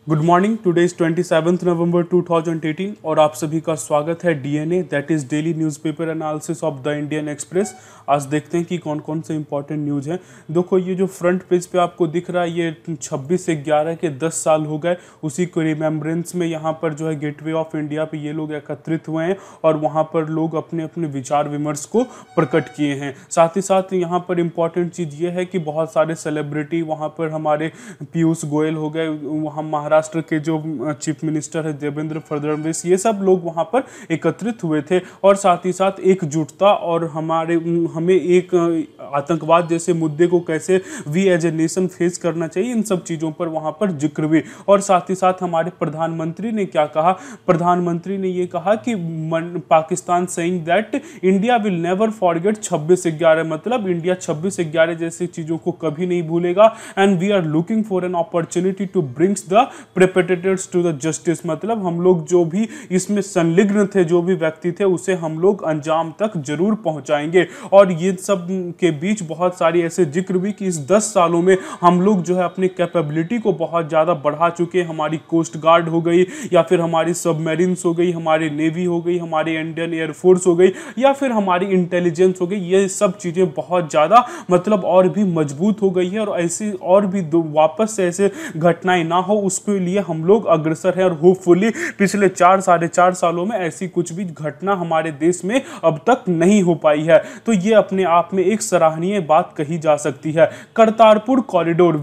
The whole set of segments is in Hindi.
Good morning. टुडे इज 27 नवंबर 2018 और आप सभी का स्वागत है DNA that is daily newspaper analysis of the Indian express. आज देखते हैं कि कौन कौन से इंपॉर्टेंट न्यूज़ हैं। देखो, ये जो फ्रंट पेज पे आपको दिख रहा है ये 26/11 के 10 साल हो गए, उसी को रिमेम्बरेंस में यहाँ पर जो है गेटवे ऑफ इंडिया पे ये लोग एकत्रित हुए हैं और वहाँ पर लोग अपने अपने विचार विमर्श को प्रकट किए हैं। साथ ही साथ यहाँ पर इम्पॉर्टेंट चीज़ ये है कि बहुत सारे सेलिब्रिटी वहाँ पर हमारे पीयूष गोयल हो गए, वहाँ महाराष्ट्र के जो चीफ मिनिस्टर है देवेंद्र फडणवीस, ये सब लोग वहाँ पर एकत्रित हुए थे और साथ ही साथ एकजुटता और हमें एक आतंकवाद जैसे मुद्दे को कैसे we as a nation face करना चाहिए, इन सब चीज़ों पर वहाँ पर जिक्र हुई। और साथ ही साथ हमारे प्रधानमंत्री ने क्या कहा, प्रधानमंत्री ने ये कहा कि Pakistan saying that India will never forget 26/11, मतलब इंडिया 26/11 जैसी चीज़ों को कभी नहीं भूलेगा and we are looking for an opportunity to brings the perpetrators to the justice, मतलब हम लोग जो भी इसमें संलिग्न थे, जो भी व्यक्ति थे, उसे हम लोग अंजाम तक जरूर पहुंचाएंगे। और ये सब के बीच बहुत सारी ऐसे जिक्र भी कि इस 10 सालों में हम लोग जो है अपनी कैपेबिलिटी को बहुत ज़्यादा बढ़ा चुके हैं। हमारी कोस्ट गार्ड हो गई या फिर हमारी सबमरीन्स हो गई, हमारी नेवी हो गई, हमारी इंडियन एयरफोर्स हो गई या फिर हमारी इंटेलिजेंस हो गई, ये सब चीज़ें बहुत ज़्यादा मतलब और भी मजबूत हो गई है और ऐसी और भी वापस से ऐसे घटनाएं ना हो उसके लिए हम लोग अग्रसर हैं। और होपफुली पिछले 4-4.5 सालों में ऐसी कुछ भी घटना हमारे देश में अब तक नहीं हो पाई है, तो ये अपने आप में एक सराहनीय बात कही जा सकती है। करतारपुर कॉरिडोर,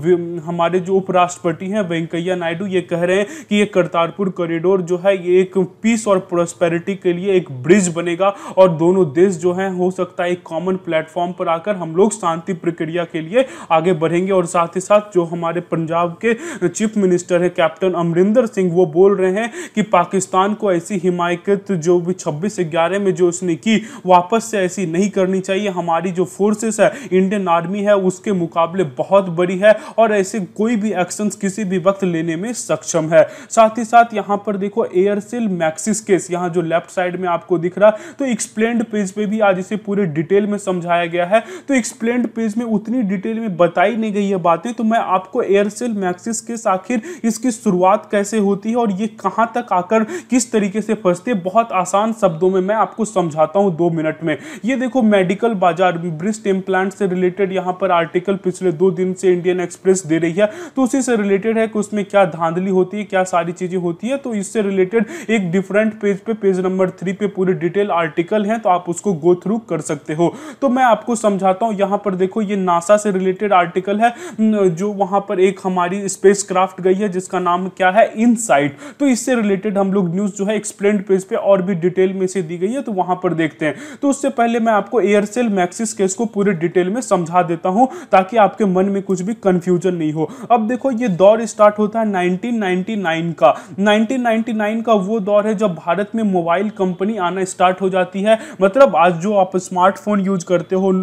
हमारे जो उपराष्ट्रपति हैं वेंकैया नायडू ये कह रहे हैं कि ये करतारपुर कॉरिडोर जो है ये एक पीस और प्रोस्पेरिटी के लिए एक ब्रिज बनेगा और दोनों देश जो हैं हो सकता है एक कॉमन प्लेटफॉर्म पर आकर हम लोग शांति प्रक्रिया के लिए आगे बढ़ेंगे। और साथ ही साथ जो हमारे पंजाब के चीफ मिनिस्टर है कैप्टन अमरिंदर सिंह, वो बोल रहे हैं कि पाकिस्तान को ऐसी हिमायत जो भी 26/11 में जो उसने की वापस से ऐसी नहीं करनी चाहिए। हमारी जो फोर्सेस है, इंडियन आर्मी है, उसके मुकाबले बहुत बड़ी है और ऐसे कोई भी एक्शंस किसी भी वक्त लेने में सक्षम है। साथ ही साथ यहाँ पर देखो एयरसेल मैक्सिस केस, यहाँ जो लेफ्ट साइड में आपको दिख रहा है, तो एक्सप्लेन्ड पेज पे भी आज इसे पूरे डिटेल में समझाया गया है। तो एक्सप्लेन्ड पेज में उतनी डिटेल में बताई नहीं गई है बातें, तो मैं आपको एयरसेल मैक्सिस केस आखिर इसकी शुरुआत कैसे होती है और ये कहां तक आकर किस तरीके से फंसते हैं, बहुत आसान शब्दों में मैं आपको समझाता हूं 2 मिनट में। ये देखो मेडिकल बाजार, ब्रेस्ट इम्प्लांट से रिलेटेड यहां पर आर्टिकल पिछले 2 दिन से इंडियन एक्सप्रेस दे रही है, तो उसी से रिलेटेड है कि उसमें क्या धांधली होती है, क्या सारी चीजें होती है। तो इससे रिलेटेड एक डिफरेंट पेज पे, पेज नंबर 3 पे पूरे डिटेल आर्टिकल है, तो आप उसको गो थ्रू कर सकते हो। तो मैं आपको समझाता हूं। यहां पर देखो ये नासा से रिलेटेड आर्टिकल है, जो वहां पर एक हमारी स्पेस क्राफ्ट गई है जिसका नाम क्या है, इनसाइट। तो इससे रिलेटेड हम लोग न्यूज़ जो है एक्सप्लेन्ड पेज पे और भी डिटेल में से दी गई है, तो वहां पर देखते हैं। तो उससे पहले मैं आपको एयरसेल मैक्सिस केस को पूरे डिटेल में समझा देता हूं ताकि आपके मन में कुछ भी कंफ्यूजन नहीं हो। अब देखो ये दौर स्टार्ट होता है 1999 का। 1999 का वो दौर है जब भारत में मोबाइल कंपनी आना स्टार्ट हो जाती है। मतलब आज जो आप स्मार्टफोन यूज करते हो,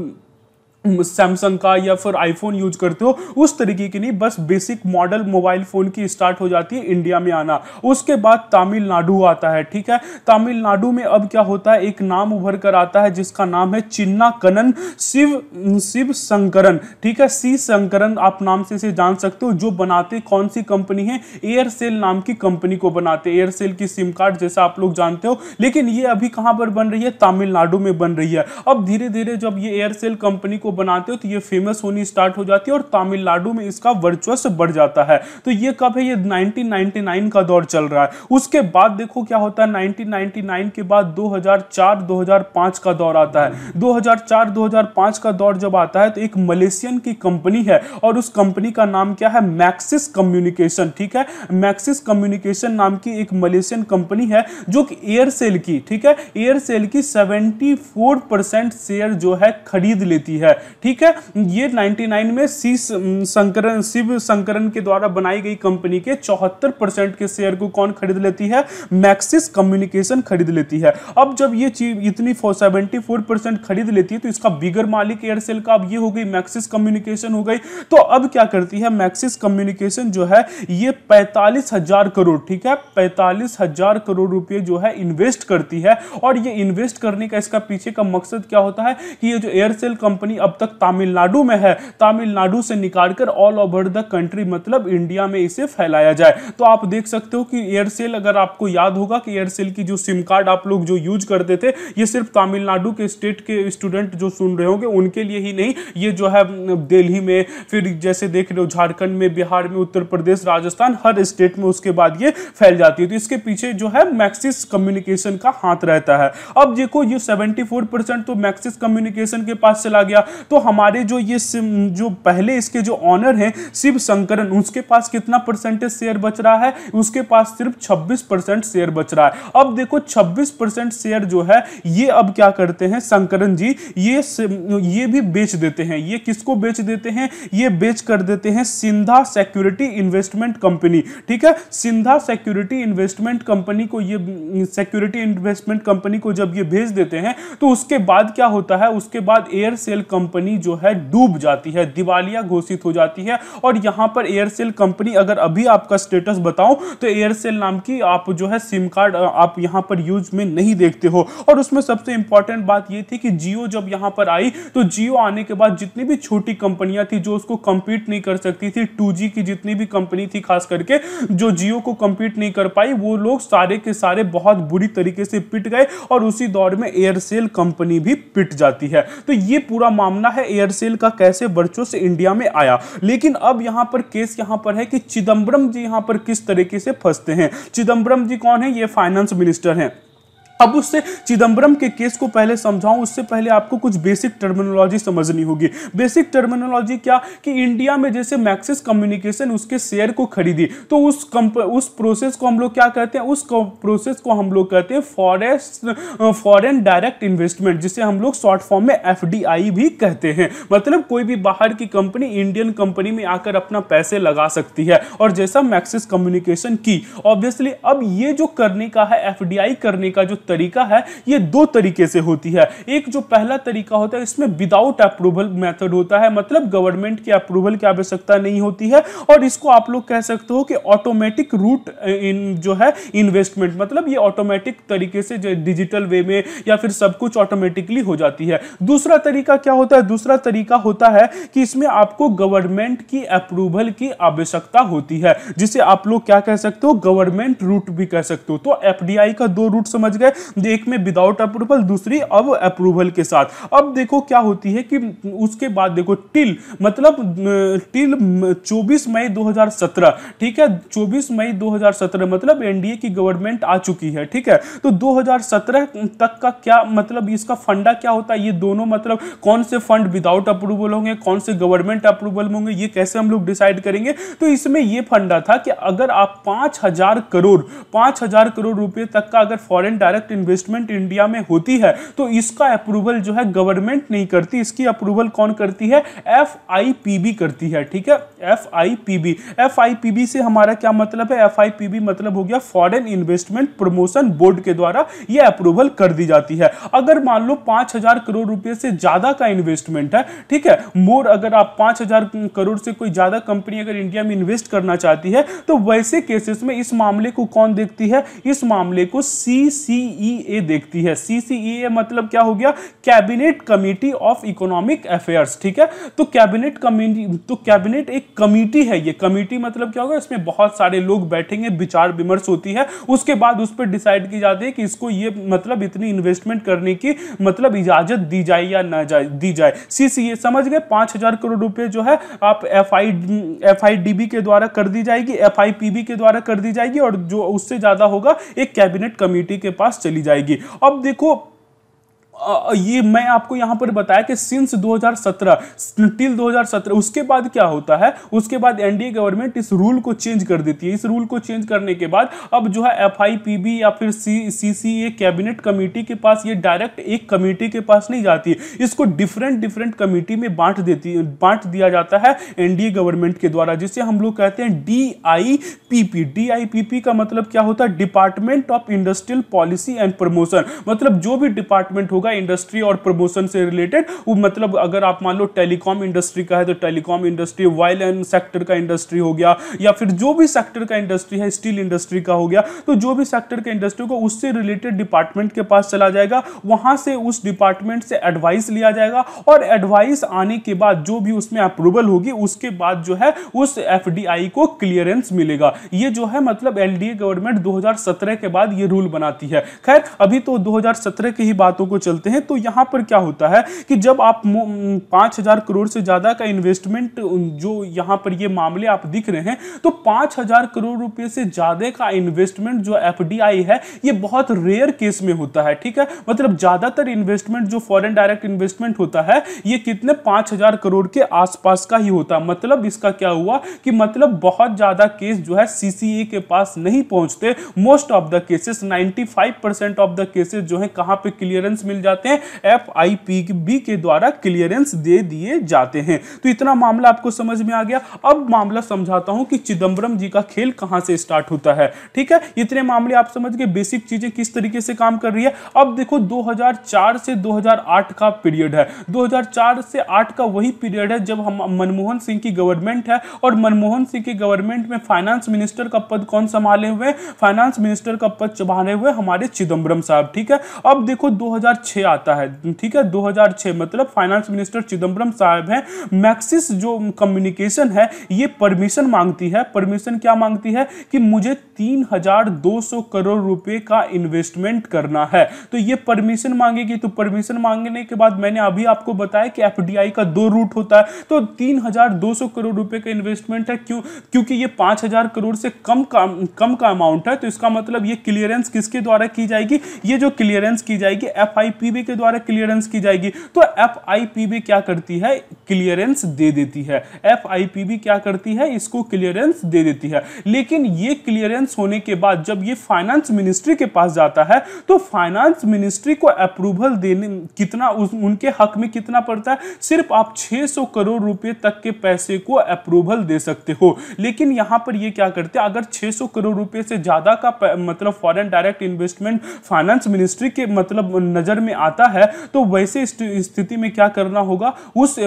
सैमसंग का या फिर आईफोन यूज करते हो, उस तरीके की नहीं, बस बेसिक मॉडल मोबाइल फोन की स्टार्ट हो जाती है इंडिया में आना। उसके बाद तमिलनाडु आता है, ठीक है। तमिलनाडु में अब क्या होता है, एक नाम उभर कर आता है जिसका नाम है चिन्नाकनन शिव शंकरन, ठीक है। सी शंकरन आप नाम से इसे जान सकते हो। जो बनाते कौन सी कंपनी है, एयरसेल नाम की कंपनी को बनाते, एयरसेल की सिम कार्ड जैसा आप लोग जानते हो। लेकिन ये अभी कहां पर बन रही है, तमिलनाडु में बन रही है। अब धीरे धीरे जब ये एयरसेल कंपनी को बनाते हो तो ये फेमस होनी स्टार्ट हो जाती है और तमिलनाडु में इसका वर्चस्व बढ़ जाता है। तो ये कब है, ये 1999 का दौर चल रहा है। उसके बाद देखो क्या होता है, 1999 के बाद 2004-2005 का दौर आता है। 2004-2005 का दौर जब आता है तो एक मलेशियन की कंपनी है और उस कंपनी का नाम क्या है, मैक्सिस कम्युनिकेशन, ठीक है। मैक्सिस कम्युनिकेशन नाम की एक मलेशियन कंपनी है जो कि एयरसेल की, ठीक है, एयरसेल की 74% शेयर जो है खरीद लेती है, ठीक है। ये 99 में शिव शंकरन के द्वारा बनाई गई कंपनी के 74% के शेयर को कौन खरीद लेती है, मैक्सिस कम्युनिकेशन खरीद लेती है। अब जब ये चीज इतनी 74% खरीद लेती है तो इसका बिगर मालिक एयरसेल का अब ये हो गई, मैक्सिस कम्युनिकेशन हो गई। तो अब क्या करती है मैक्सिस कम्युनिकेशन जो है, ये 45,000 करोड़, ठीक है, 45,000 करोड़ रुपए जो है इन्वेस्ट करती है। और ये इन्वेस्ट करने का इसका पीछे का मकसद क्या होता है कि ये जो एयरसेल कंपनी अब अब तक तमिलनाडु में है, तमिलनाडु से निकालकर ऑल ओवर द कंट्री मतलब इंडिया में इसे फैलाया जाए। तो आप देख सकते हो कि एयरसेल, अगर आपको याद होगा कि एयरसेल की जो सिम कार्ड आप लोग जो यूज करते थे, ये सिर्फ तमिलनाडु के स्टेट के स्टूडेंट जो सुन रहे होंगे उनके लिए ही नहीं, ये जो है दिल्ली में, फिर जैसे देख रहे हो झारखंड में, बिहार में, उत्तर प्रदेश, राजस्थान, हर स्टेट में उसके बाद ये फैल जाती है। तो इसके पीछे जो है मैक्सिस कम्युनिकेशन का हाथ रहता है। अब देखो ये 74% तो मैक्सिस कम्युनिकेशन के पास चला गया। तो हमारे जो ये जो पहले इसके जो ऑनर हैं शिव शंकरन, उसके पास कितना परसेंटेज शेयर बच रहा है? उसके पास सिर्फ 26% शेयर बच रहा है। अब देखो 26% शेयर जो है ये अब क्या करते हैं शंकरन जी, ये भी बेच देते हैं। ये किसको बेच देते हैं? ये बेच कर देते हैं सिंधा सिक्योरिटी इन्वेस्टमेंट कंपनी। ठीक है, सिंधा सिक्योरिटी इन्वेस्टमेंट कंपनी को, ये सिक्योरिटी इन्वेस्टमेंट कंपनी को जब ये भेज देते हैं तो उसके बाद क्या होता है? उसके बाद एयरसेल कंपनी जो है डूब जाती है, दिवालिया घोषित हो जाती है। और यहां पर एयरसेल कंपनी, अगर अभी आपका स्टेटस बताऊं तो एयरसेल नाम की आप जो है सिम कार्ड आप यहां पर यूज में नहीं देखते हो। और उसमें सबसे इंपॉर्टेंट बात यह थी कि जियो जब यहां पर आई तो जियो आने के बाद जितनी भी छोटी कंपनियां थी जो उसको कंपीट नहीं कर सकती थी, 2G की जितनी भी कंपनी थी खास करके जो जियो को कंपीट नहीं कर पाई, वो लोग सारे के सारे बहुत बुरी तरीके से पिट गए। और उसी दौर में एयरसेल कंपनी भी पिट जाती है। तो ये पूरा मामला है एयरसेल का कैसे वर्चस्व से इंडिया में आया। लेकिन अब यहां पर केस यहां पर है कि चिदंबरम जी यहां पर किस तरीके से फंसते हैं। चिदंबरम जी कौन है? ये फाइनेंस मिनिस्टर हैं। अब उससे चिदंबरम के केस को पहले समझाऊं उससे पहले आपको कुछ बेसिक टर्मिनोलॉजी समझनी होगी। बेसिक टर्मिनोलॉजी क्या कि इंडिया में जैसे मैक्सिस कम्युनिकेशन उसके शेयर को खरीदी तो उस प्रोसेस को हम लोग क्या कहते हैं? उस प्रोसेस को हम लोग कहते हैं फॉरेन डायरेक्ट इन्वेस्टमेंट, जिसे हम लोग शॉर्ट फॉर्म में FDI भी कहते हैं। मतलब कोई भी बाहर की कंपनी इंडियन कंपनी में आकर अपना पैसे लगा सकती है, और जैसा मैक्सिस कम्युनिकेशन की। ऑब्वियसली अब ये जो करने का है FDI करने का जो तरीका है ये दो तरीके से होती है। एक जो पहला तरीका होता है इसमें विदाउट अप्रूवल मेथड होता है, मतलब गवर्नमेंट की अप्रूवल की आवश्यकता नहीं होती है। और इसको आप लोग कह सकते हो कि ऑटोमेटिक रूट इन जो है इन्वेस्टमेंट, मतलब ये ऑटोमेटिक तरीके से जो डिजिटल वे में या फिर सब कुछ ऑटोमेटिकली हो जाती है। दूसरा तरीका क्या होता है? दूसरा तरीका होता है कि इसमें आपको गवर्नमेंट की अप्रूवल की आवश्यकता होती है, जिसे आप लोग क्या कह सकते हो? गवर्नमेंट रूट भी कह सकते हो। तो FDI का दो रूट समझ गए, एक में विदाउट अप्रूवल, दूसरी अब अप्रूवल के साथ। अब देखो क्या होती है कि उसके बाद देखो टिल 24 मई 2017, ठीक है, 24 मई 2017 मतलब एनडीए की गवर्नमेंट आ चुकी है। ठीक है, तो 2017 तक का क्या मतलब, इसका फंडा क्या होता है? ये दोनों मतलब कौन से फंड विदाउट अप्रूवल होंगे, कौन से गवर्नमेंट अप्रूवल होंगे, ये कैसे हम लोग डिसाइड करेंगे? तो इसमें ये फंडा था कि अगर आप 5,000 करोड़ रुपए तक का अगर फॉरेन डायरेक्ट इन्वेस्टमेंट इंडिया में होती है तो इसका अप्रूवल जो है गवर्नमेंट नहीं करती, इसकी अप्रूवल कौन करती है? FIPB करती है। ठीक है, FIPB से हमारा क्या मतलब है? FIPB मतलब हो गया फॉरेन इन्वेस्टमेंट प्रमोशन बोर्ड के द्वारा यह अप्रूवल कर दी जाती है। अगर मान लो 5,000 करोड़ रुपए से ज्यादा का इन्वेस्टमेंट है, ठीक है, मोर अगर आप 5,000 करोड़ से कोई ज्यादा कंपनी अगर इंडिया में इन्वेस्ट करना चाहती है तो वैसे केसेस में इस मामले को कौन देखती है? इस मामले को CCEA देखती है। CCEA मतलब क्या हो गया? Cabinet committee of economic affairs. ठीक है, तो कैबिनेट एक कमेटी है। ये कमेटी मतलब क्या होगा? इसमें बहुत सारे लोग बैठेंगे, विचार विमर्श होती है, उसके बाद उस पर डिसाइड की जाती है कि इसको ये मतलब इतनी इन्वेस्टमेंट करने की मतलब इजाजत दी जाए या ना दी जाए। CCEA समझ गए? 5,000 करोड़ रुपए जो है आप FIDB के द्वारा कर दी जाएगी, FIPB के द्वारा कर दी जाएगी, और जो उससे ज्यादा होगा एक कैबिनेट कमेटी के पास चली जाएगी। अब देखो ये मैं आपको यहां पर बताया कि सिंस 2017 टिल 2017 उसके बाद क्या होता है? उसके बाद एनडीए गवर्नमेंट इस रूल को चेंज कर देती है। इस रूल को चेंज करने के बाद अब जो है FIPB या फिर CCEA कैबिनेट कमेटी के पास ये डायरेक्ट एक कमेटी के पास नहीं जाती, इसको डिफरेंट कमेटी में बांट दिया जाता है एनडीए गवर्नमेंट के द्वारा, जिसे हम लोग कहते हैं DIPP। DIPP का मतलब क्या होता है? Department of industrial policy and promotion. मतलब जो भी डिपार्टमेंट होगा होगा इंडस्ट्री और प्रमोशन से रिलेटेड। वो मतलब अगर आप मान लो टेलीकॉम इंडस्ट्री का है तो telecom industry, oil and sector का इंडस्ट्री हो गया, या फिर जो भी सेक्टर का इंडस्ट्री है, स्टील इंडस्ट्री का हो गया, तो जो भी सेक्टर का इंडस्ट्री को उससे रिलेटेड डिपार्टमेंट के पास चला जाएगा, वहां से उस डिपार्टमेंट से एडवाइस लिया जाएगा और एडवाइस आने के बाद जो भी उसमें अप्रूवल होगी उसके बाद जो है उस एफडीआई को क्लियरेंस मिलेगा। ये जो है मतलब एलडीए गवर्नमेंट 2017 के बाद ये रूल बनाती है। खैर अभी तो 2017 की ही बातों को चलते हैं। तो यहां पर क्या होता है कि जब आप 5,000 करोड़ से ज्यादा का इन्वेस्टमेंट, जो यहां पर ये मामले आप दिख रहे हैं, तो 5,000 करोड़ रुपए से ज्यादा का इन्वेस्टमेंट जो एफडीआई है ये बहुत रेयर केस में होता है। ठीक है, मतलब ज्यादातर इन्वेस्टमेंट जो फॉरेन डायरेक्ट इन्वेस्टमेंट होता है ये कितने 5,000 करोड़ के आसपास का ही होता है। मतलब इसका क्या हुआ कि मतलब बहुत ज्यादा केस जो है सीसीए के पास नहीं पहुंचते। Most of the cases 95% of the cases जो है कहां पे क्लियरेंस मिल जाते हैं, एफआईपीबी के द्वारा क्लियरेंस दे दिए जाते हैं। तो इतना मामला आपको समझ में आ गया। अब मामला समझाता हूं कि चिदंबरम जी का खेल कहां से स्टार्ट होता है। ठीक है, इतने मामले आप समझ गए, बेसिक चीजें किस तरीके से काम कर रही है। अब देखो 2004 से 2008 का पीरियड है। 2004 से 8 का वही पीरियड है जब हम मनमोहन सिंह की गवर्नमेंट है, और मनमोहन सिंह की गवर्नमेंट में फाइनेंस मिनिस्टर का पद कौन संभाले हुए? फाइनेंस मिनिस्टर का पद संभाले हुए हमारे चिदंबरम साहब। ठीक है, अब देखो 2006 आता है। ठीक है, 2006 मतलब फाइनेंस मिनिस्टर चिदंबरम साहब हैं। मैक्सिस जो कम्युनिकेशन है ये परमिशन मांगती है। परमिशन क्या मांगती है कि मुझे 3,200 करोड़ रुपए का इन्वेस्टमेंट करना है। तो ये परमिशन मांगेगी। तो परमिशन मांगने के बाद मैंने अभी आपको बताया कि एफडीआई का 2 रूट होता है। तो 3,200 करोड़ रुपए का इन्वेस्टमेंट है। क्योंकि ये 5,000 करोड़ से कम का अमाउंट है, तो इसका मतलब ये क्लियरेंस किसके द्वारा की जाएगी? ये जो क्लियरेंस की जाएगी एफआईपीबी के द्वारा क्लियरेंस की जाएगी। तो एफआईपीबी क्या करती है? क्लियरेंस दे देती है। एफआईपीबी क्या करती है? इसको क्लियरेंस दे देती है। लेकिन ये क्लियरेंस होने के बाद जब ये फाइनेंस मिनिस्ट्री के पास जाता है तो फाइनेंस मिनिस्ट्री को अप्रूवल देने कितना उनके हक में कितना पड़ता है? सिर्फ आप 600 करोड़ रुपए तक के पैसे को अप्रूवल दे सकते हो। लेकिन यहां पर ये क्या करते हैं, अगर 600 करोड़ रुपए से ज्यादा का मतलब foreign direct investment finance ministry के मतलब नजर में आता है तो वैसे स्थिति में क्या करना होगा? उस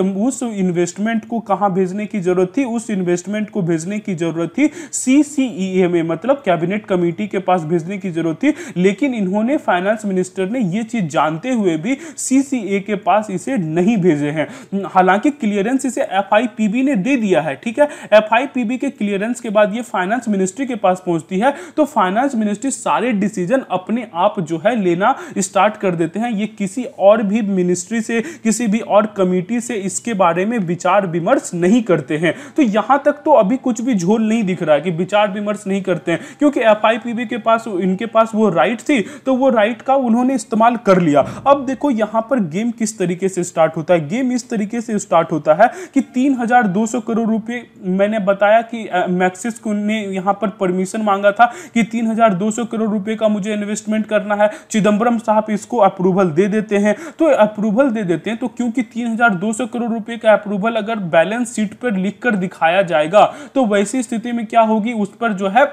इन्वेस्टमेंट को कहां भेजने की जरूरत थी? उस इन्वेस्टमेंट को भेजने की जरूरत थी सीसीईए में, मतलब कैबिनेट कमेटी के पास भेजने की जरूरत थी। लेकिन इन्होंने फाइनेंस मिनिस्टर ने ये चीज जानते हुए भी सीसीए के पास इसे नहीं भेजे हैं। हालांकि क्लियरेंस इसे एफआईपीबी ने दे दिया है। ठीक है, एफआईपीबी के क्लियरेंस के बाद ये फाइनेंस मिनिस्ट्री के पास पहुंचती है। तो फाइनेंस मिनिस्ट्री सारे डिसीजन अपने आप जो है लेना स्टार्ट कर देते हैं। ये किसी और भी मिनिस्ट्री से, किसी भी और कमेटी से इसके बारे में विचार विमर्श नहीं करते हैं। तो यहां तक तो अभी कुछ भी झोल नहीं दिख रहा है कि विचार विमर्श नहीं करते हैं, क्योंकि एफआईपीबी के पास, इनके पास वो राइट थी, तो वो राइट का उन्होंने इस्तेमाल कर लिया। अब देखो यहां पर गेम किस तरीके से स्टार्ट होता है। गेम इस तरीके से स्टार्ट होता है कि 3,200 करोड़ रुपए, मैंने बताया कि मैक्सिस ने यहां पर परमिशन मांगा था कि 3,200 करोड़ रुपए का मुझे इन्वेस्टमेंट करना है। चिदंबरम साहब इसको अप्रूवल दे देते हैं। तो अप्रूवल दे देते हैं तो क्योंकि 3,200 करोड़ रुपए का अप्रूवल अगर बैलेंस शीट पर लिखकर दिखाया जाएगा तो वैसी स्थिति में क्या होगी, उस पर जो है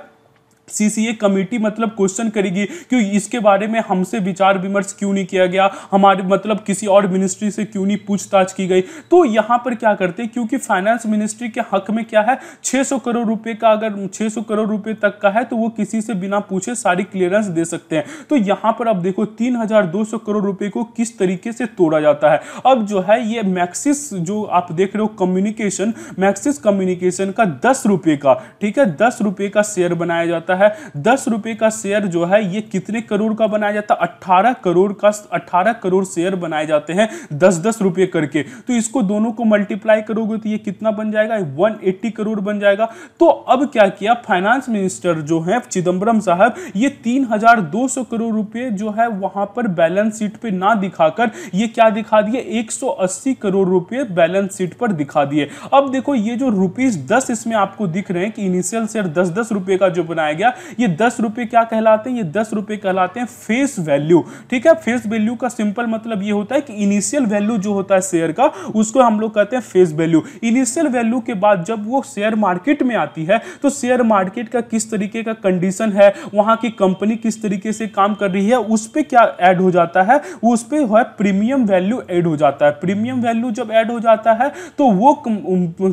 सीसीए कमेटी मतलब क्वेश्चन करेगी कि इसके बारे में हमसे विचार विमर्श क्यों नहीं किया गया, हमारे मतलब किसी और मिनिस्ट्री से क्यों नहीं पूछताछ की गई। तो यहां पर क्या करते हैं, क्योंकि फाइनेंस मिनिस्ट्री के हक में क्या है, 600 करोड़ रुपए का, अगर 600 करोड़ रुपए तक का है तो वो किसी से बिना पूछे सारी क्लियरेंस दे सकते हैं। तो यहां पर अब देखो 3,200 करोड़ रुपए को किस तरीके से तोड़ा जाता है। अब जो है ये मैक्सिस जो आप देख रहे हो कम्युनिकेशन, मैक्सिस कम्युनिकेशन का 10 रुपए का, ठीक है, 10 रुपए का शेयर बनाया जाता है। 10 रुपए का शेयर जो है ये कितने करोड़ का बनाया जाता है? 18 करोड़ शेयर बनाए जाते हैं 10-10 रुपए करके। तो इसको दोनों को मल्टीप्लाई करोगे तो ये कितना बन जाएगा? 180 करोड़ बन जाएगा। तो अब क्या किया फाइनेंस मिनिस्टर जो है चिदंबरम साहब, ये 3,200 करोड़ रुपए जो है वहां पर बैलेंस शीट पे ना दिखाकर ये क्या दिखा दिए, 180 करोड़ रुपए बैलेंस शीट पर दिखा दिए। अब देखो ये जो ₹10 इसमें आपको दिख रहे हैं कि इनिशियल शेयर 10-10 रुपए का जो बनाया गया, गया। ये 10 रुपए क्या कहलाते हैं, ये 10 रुपए कहलाते हैं फेस वैल्यू। ठीक है, फेस वैल्यू का सिंपल मतलब ये होता है कि इनिशियल वैल्यू जो होता है शेयर का, उसको हम लोग कहते हैं फेस वैल्यू। इनिशियल वैल्यू के बाद जब वो शेयर मार्केट में आती है तो शेयर मार्केट का किस तरीके का कंडीशन है, वहां की कंपनी किस तरीके से काम कर रही है, उस पे क्या ऐड हो जाता है, उस पे है प्रीमियम वैल्यू ऐड हो जाता है। प्रीमियम वैल्यू जब ऐड हो जाता है तो वो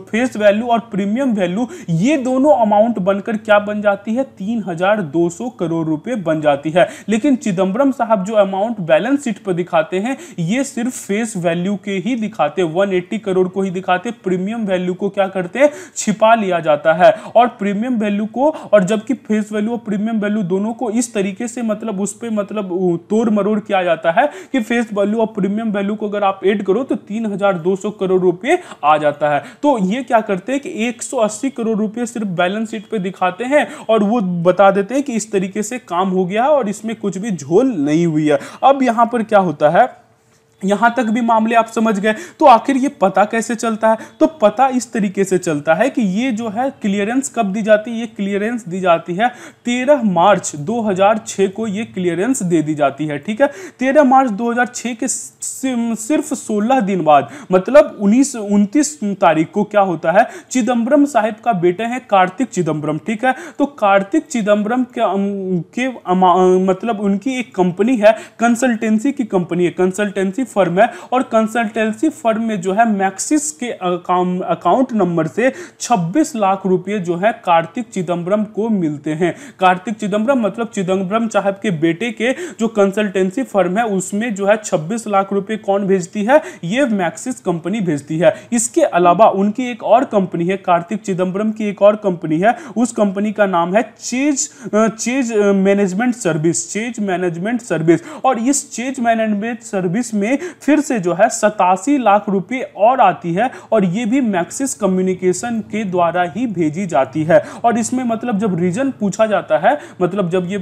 फेस वैल्यू और प्रीमियम वैल्यू ये दोनों अमाउंट बनकर क्या बन जाती है, 3200 करोड़ रुपए बन जाती है। लेकिन चिदम्बरम साहब जो अमाउंट बैलेंस शीट पर दिखाते हैं ये सिर्फ फेस वैल्यू के ही दिखाते, 180 करोड़ को ही दिखाते। प्रीमियम वैल्यू को क्या करते हैं, छिपा लिया जाता है। और प्रीमियम वैल्यू को, और जबकि फेस वैल्यू और प्रीमियम वैल्यू दोनों को इस तरीके से मतलब उस पे मतलब तोड़ मरोड़ किया जाता है कि फेस वैल्यू और प्रीमियम वैल्यू को अगर आप ऐड करो तो 3200 करोड़ रुपए आ जाता है। तो ये क्या करते हैं कि 180 करोड़ रुपए सिर्फ बैलेंस शीट पे दिखाते हैं और वो बता देते हैं कि इस तरीके से काम हो गया और इसमें कुछ भी झोल नहीं हुई है। अब यहां पर क्या होता है, यहां तक भी मामले आप समझ गए। तो आखिर ये पता कैसे चलता है, तो पता इस तरीके से चलता है कि ये जो है क्लियरेंस कब दी जाती है, ये क्लियरेंस दी जाती है 13 मार्च 2006 को ये क्लियरेंस दे दी जाती है। ठीक है, 13 मार्च 2006 के सिर्फ 16 दिन बाद मतलब 29 तारीख को क्या होता है, चिदम्बरम साहिब का बेटे हैं कार्तिक चिदम्बरम। ठीक है, तो कार्तिक चिदम्बरम के मतलब उनकी एक कंपनी है, कंसल्टेंसी की कंपनी है, कंसल्टेंसी फर्म है। और कंसल्टेंसी फर्म में जो है मैक्सिस के अकाउंट नंबर से 26 लाख रुपए जो है कार्तिक चिदम्बरम को मिलते हैं। कार्तिक चिदम्बरम मतलब चिदम्बरम साहब के बेटे के जो कंसल्टेंसी फर्म है उसमें जो है 26 लाख रुपए कौन भेजती है, ये मैक्सिस कंपनी भेजती है। इसके अलावा उनकी एक और कंपनी है, कार्तिक चिदम्बरम की एक और कंपनी है, उस कंपनी का नाम है chase management service, chase management service. और इस चेज मैनेजमेंट सर्विस में फिर से जो है 87 लाख रुपए और आती है और ये भी मैक्सिस कम्युनिकेशन के द्वारा ही भेजी जाती है। और इसमें मतलब जब रीजन पूछा जाता है, मतलब जब ये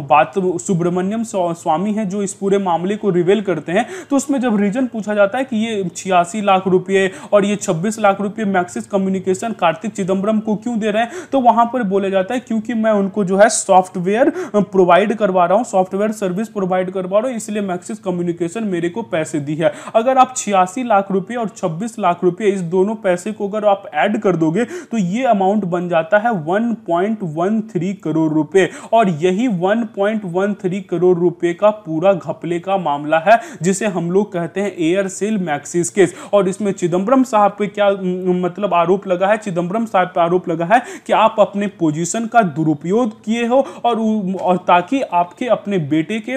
बात सुब्रमण्यम स्वामी है जो इस पूरे मामले को रिवील करते हैं, तो उसमें जब रीजन पूछा जाता है कि ये 86 लाख रुपए और ये 26 लाख रुपए मैक्सिस कम्युनिकेशन कार्तिक चिदम्बरम को क्यों दे रहे हैं, तो वहां पर बोला जाता है क्योंकि मैं उनको जो है सॉफ्टवेयर प्रोवाइड करवा रहा हूं, सॉफ्टवेयर सर्विस प्रोवाइड करवा रहा हूं, इसलिए मैक्सिस कम्युनिकेशन मेरे को पैसे दी है। अगर आप 86 लाख रुपए और 26 लाख रुपए इस दोनों पैसे को अगर आप ऐड कर दोगे तो ये अमाउंट बन जाता है 1.13 करोड़ रुपए। और यही 1.13 करोड़ रुपए का पूरा घपले का मामला है जिसे हम लोग कहते हैं एयरसेल मैक्सिस केस। और इसमें चिदम्बरम साहब पे क्या मतलब आरोप लगा है, चिदम्बरम साहब पे आरोप लगा है कि आप अपने पोजीशन का दुरुपयोग किए हो और ताकि आपके अपने बेटे के